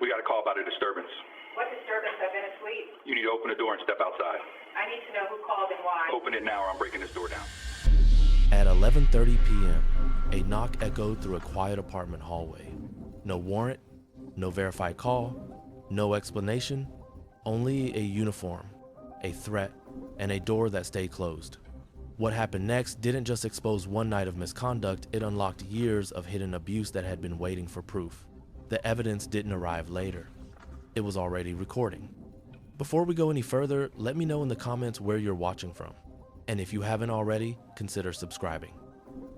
We got a call about a disturbance. What disturbance? I've been asleep. You need to open the door and step outside. I need to know who called and why. Open it now or I'm breaking this door down. At 11:30 p.m., a knock echoed through a quiet apartment hallway. No warrant, no verified call, no explanation, only a uniform, a threat, and a door that stayed closed. What happened next didn't just expose one night of misconduct, it unlocked years of hidden abuse that had been waiting for proof. The evidence didn't arrive later. It was already recording. Before we go any further, let me know in the comments where you're watching from. And if you haven't already, consider subscribing.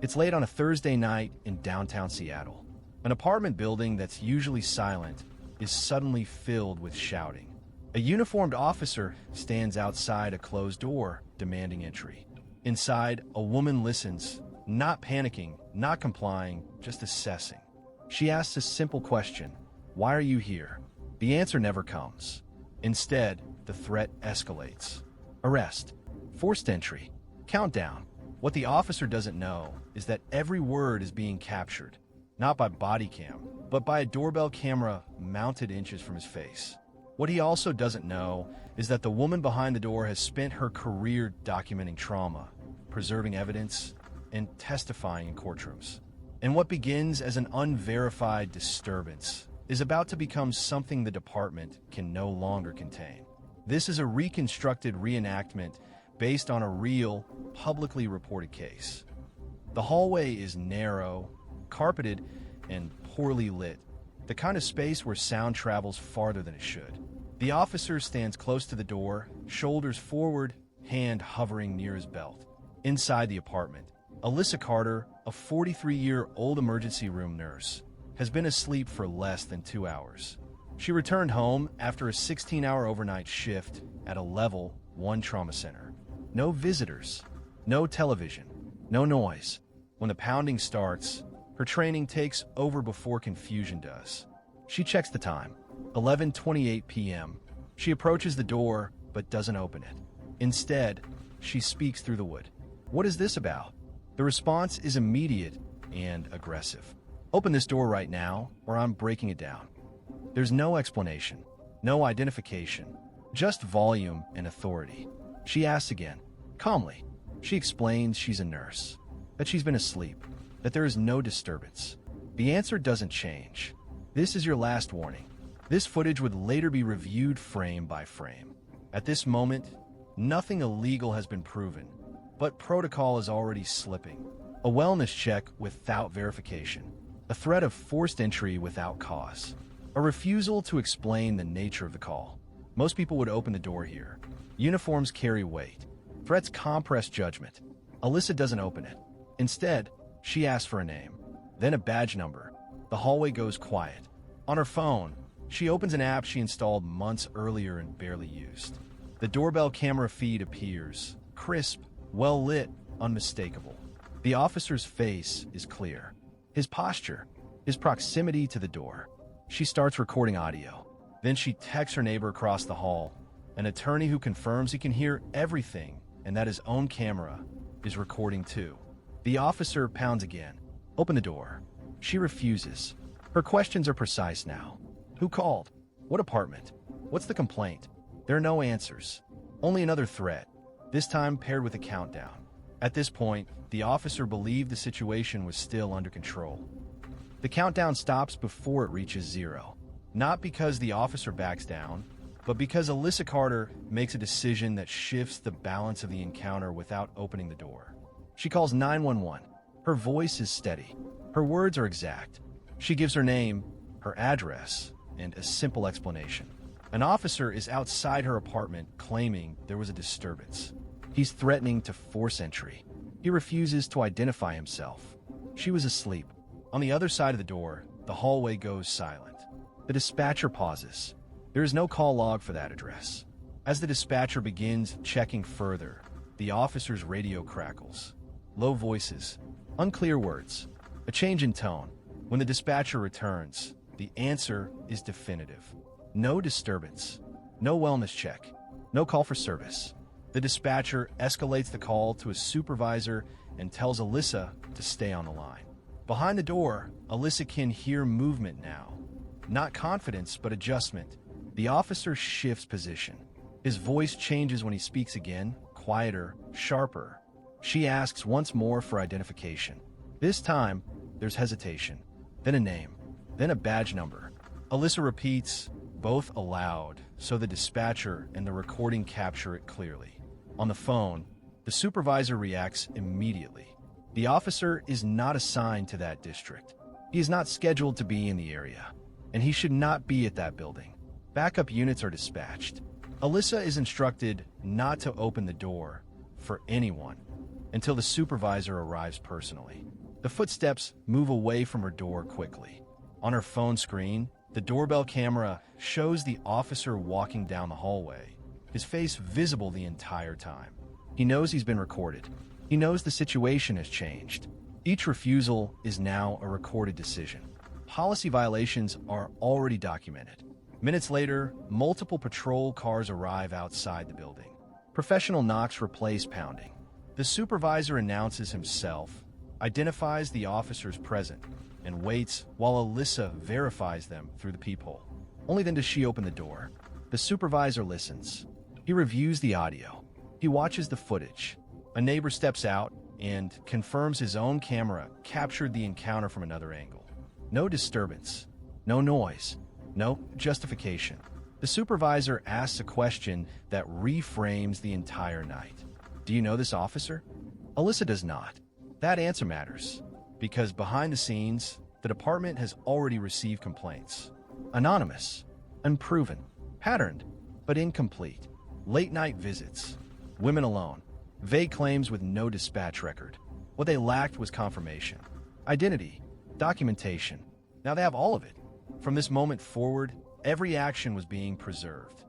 It's late on a Thursday night in downtown Seattle. An apartment building that's usually silent is suddenly filled with shouting. A uniformed officer stands outside a closed door, demanding entry. Inside, a woman listens, not panicking, not complying, just assessing. She asks a simple question: why are you here? The answer never comes. Instead, the threat escalates. Arrest, forced entry, countdown. What the officer doesn't know is that every word is being captured, not by Bodycam, but by a doorbell camera mounted inches from his face. What he also doesn't know is that the woman behind the door has spent her career documenting trauma, preserving evidence, and testifying in courtrooms. And what begins as an unverified disturbance is about to become something the department can no longer contain. This is a reconstructed reenactment based on a real, publicly reported case. The hallway is narrow, carpeted, and poorly lit, the kind of space where sound travels farther than it should. The officer stands close to the door, shoulders forward, hand hovering near his belt. Inside the apartment, Alyssa Carter, a 43-year-old emergency room nurse, has been asleep for less than 2 hours. She returned home after a 16-hour overnight shift at a level 1 trauma center. No visitors, no television, no noise. When the pounding starts, her training takes over before confusion does. She checks the time, 11:28 p.m. She approaches the door, but doesn't open it. Instead, she speaks through the wood. What is this about? The response is immediate and aggressive. Open this door right now, or I'm breaking it down. There's no explanation, no identification, just volume and authority. She asks again, calmly. She explains she's a nurse, that she's been asleep, that there is no disturbance. The answer doesn't change. This is your last warning. This footage would later be reviewed frame by frame. At this moment, nothing illegal has been proven, but protocol is already slipping. A wellness check without verification, a threat of forced entry without cause, a refusal to explain the nature of the call. Most people would open the door here. Uniforms carry weight. Threats compress judgment. Alyssa doesn't open it. Instead, she asks for a name, then a badge number. The hallway goes quiet. On her phone, she opens an app she installed months earlier and barely used. The doorbell camera feed appears, crisp, well-lit, unmistakable. The officer's face is clear. His posture, his proximity to the door. She starts recording audio. Then she texts her neighbor across the hall, an attorney who confirms he can hear everything and that his own camera is recording too. The officer pounds again. Open the door. She refuses. Her questions are precise now. Who called? What apartment? What's the complaint? There are no answers. Only another threat, this time paired with a countdown. At this point, the officer believed the situation was still under control. The countdown stops before it reaches 0. Not because the officer backs down, but because Alyssa Carter makes a decision that shifts the balance of the encounter without opening the door. She calls 911. Her voice is steady. Her words are exact. She gives her name, her address, and a simple explanation. An officer is outside her apartment claiming there was a disturbance. He's threatening to force entry. He refuses to identify himself. She was asleep. On the other side of the door, the hallway goes silent. The dispatcher pauses. There is no call log for that address. As the dispatcher begins checking further, the officer's radio crackles. Low voices, unclear words, a change in tone. When the dispatcher returns, the answer is definitive. No disturbance, no wellness check, no call for service. The dispatcher escalates the call to a supervisor and tells Alyssa to stay on the line. Behind the door, Alyssa can hear movement now. Not confidence, but adjustment. The officer shifts position. His voice changes when he speaks again, quieter, sharper. She asks once more for identification. This time, there's hesitation, then a name, then a badge number. Alyssa repeats, both aloud, so the dispatcher and the recording capture it clearly. On the phone, the supervisor reacts immediately. The officer is not assigned to that district. He is not scheduled to be in the area, and he should not be at that building. Backup units are dispatched. Alyssa is instructed not to open the door for anyone until the supervisor arrives personally. The footsteps move away from her door quickly. On her phone screen, the doorbell camera shows the officer walking down the hallway, his face visible the entire time. He knows he's been recorded. He knows the situation has changed. Each refusal is now a recorded decision. Policy violations are already documented. Minutes later, multiple patrol cars arrive outside the building. Professional knocks replace pounding. The supervisor announces himself, identifies the officers present, and waits while Alyssa verifies them through the peephole. Only then does she open the door. The supervisor listens. He reviews the audio. He watches the footage. A neighbor steps out and confirms his own camera captured the encounter from another angle. No disturbance, no noise, no justification. The supervisor asks a question that reframes the entire night. Do you know this officer? Alyssa does not. That answer matters, because behind the scenes, the department has already received complaints. Anonymous, unproven, patterned, but incomplete. Late-night visits, women alone, vague claims with no dispatch record. What they lacked was confirmation, identity, documentation. Now they have all of it. From this moment forward, every action was being preserved.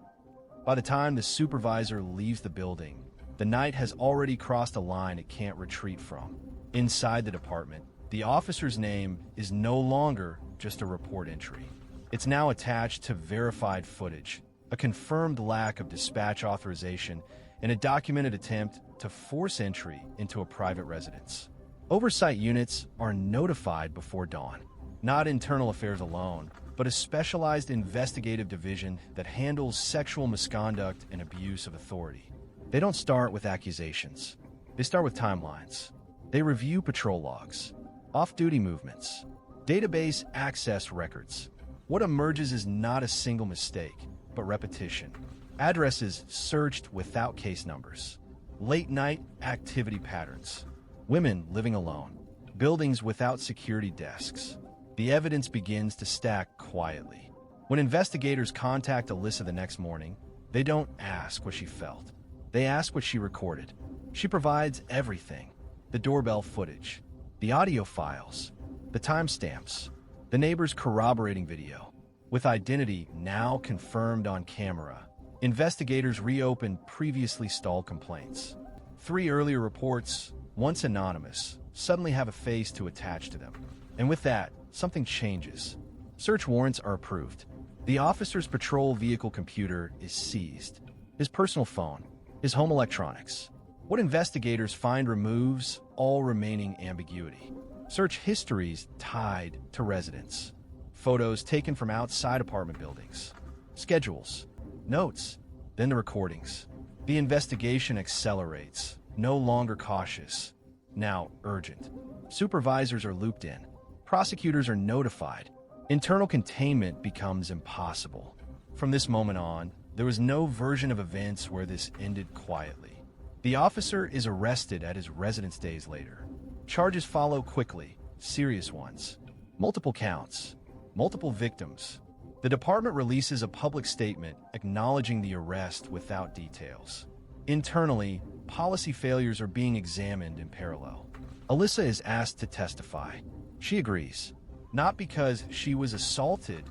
By the time the supervisor leaves the building, the night has already crossed a line it can't retreat from. Inside the department, the officer's name is no longer just a report entry. It's now attached to verified footage, a confirmed lack of dispatch authorization, and a documented attempt to force entry into a private residence. Oversight units are notified before dawn. Not internal affairs alone, but a specialized investigative division that handles sexual misconduct and abuse of authority. They don't start with accusations. They start with timelines. They review patrol logs, off-duty movements, database access records. What emerges is not a single mistake, but repetition. Addresses searched without case numbers. Late-night activity patterns. Women living alone. Buildings without security desks. The evidence begins to stack quietly. When investigators contact Alyssa the next morning, they don't ask what she felt. They ask what she recorded. She provides everything. The doorbell footage, the audio files, the timestamps, the neighbor's corroborating video. With identity now confirmed on camera, investigators reopen previously stalled complaints. 3 earlier reports, once anonymous, suddenly have a face to attach to them. And with that, something changes. Search warrants are approved. The officer's patrol vehicle computer is seized. His personal phone, his home electronics. What investigators find removes all remaining ambiguity. Search histories tied to residents. Photos taken from outside apartment buildings. Schedules. Notes. Then the recordings. The investigation accelerates, no longer cautious, now urgent. Supervisors are looped in. Prosecutors are notified. Internal containment becomes impossible. From this moment on, there was no version of events where this ended quietly. The officer is arrested at his residence days later. Charges follow quickly, serious ones. Multiple counts, multiple victims. The department releases a public statement acknowledging the arrest without details. Internally, policy failures are being examined in parallel. Alyssa is asked to testify. She agrees, not because she was assaulted,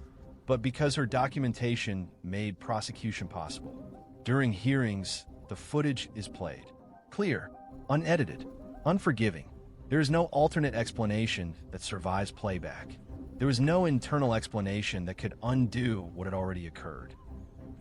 but because her documentation made prosecution possible. During hearings, the footage is played. Clear, unedited, unforgiving. There is no alternate explanation that survives playback. There was no internal explanation that could undo what had already occurred.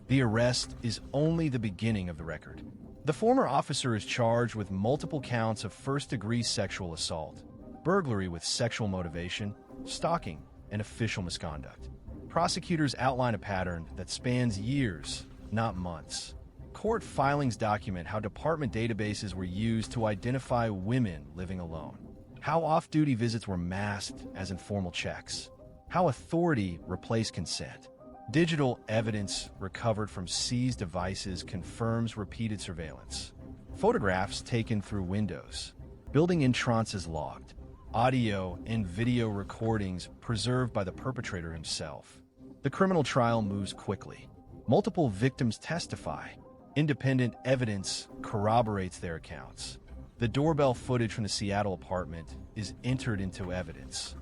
The arrest is only the beginning of the record. The former officer is charged with multiple counts of first-degree sexual assault, burglary with sexual motivation, stalking, and official misconduct. Prosecutors outline a pattern that spans years, not months. Court filings document how department databases were used to identify women living alone, how off-duty visits were masked as informal checks, how authority replaced consent. Digital evidence recovered from seized devices confirms repeated surveillance. Photographs taken through windows, building entrances logged, audio and video recordings preserved by the perpetrator himself. The criminal trial moves quickly. Multiple victims testify. Independent evidence corroborates their accounts. The doorbell footage from the Seattle apartment is entered into evidence,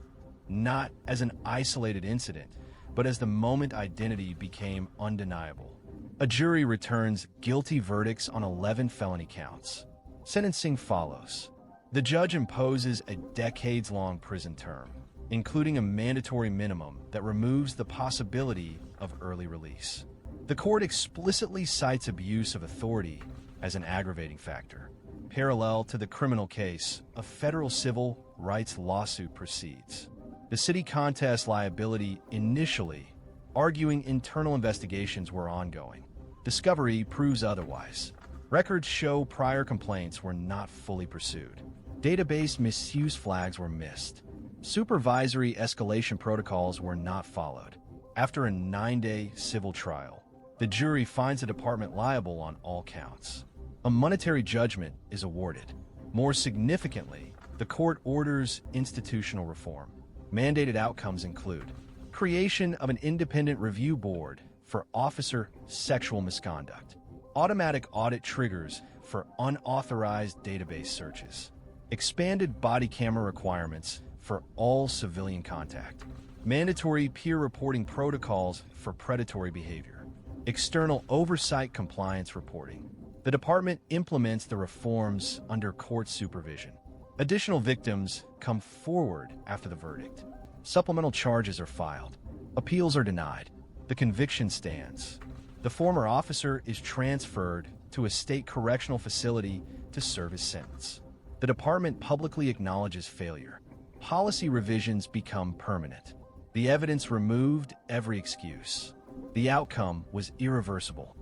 not as an isolated incident, but as the moment identity became undeniable. A jury returns guilty verdicts on 11 felony counts. Sentencing follows. The judge imposes a decades-long prison term, including a mandatory minimum that removes the possibility of early release. The court explicitly cites abuse of authority as an aggravating factor. Parallel to the criminal case, a federal civil rights lawsuit proceeds. The city contests liability initially, arguing internal investigations were ongoing. Discovery proves otherwise. Records show prior complaints were not fully pursued. Database misuse flags were missed. Supervisory escalation protocols were not followed. After a 9-day civil trial, the jury finds the department liable on all counts. A monetary judgment is awarded. More significantly, the court orders institutional reform. Mandated outcomes include creation of an independent review board for officer sexual misconduct, automatic audit triggers for unauthorized database searches, expanded body camera requirements for all civilian contact, mandatory peer reporting protocols for predatory behavior, external oversight compliance reporting. The department implements the reforms under court supervision. Additional victims come forward after the verdict. Supplemental charges are filed. Appeals are denied. The conviction stands. The former officer is transferred to a state correctional facility to serve his sentence. The department publicly acknowledges failure. Policy revisions become permanent. The evidence removed every excuse. The outcome was irreversible.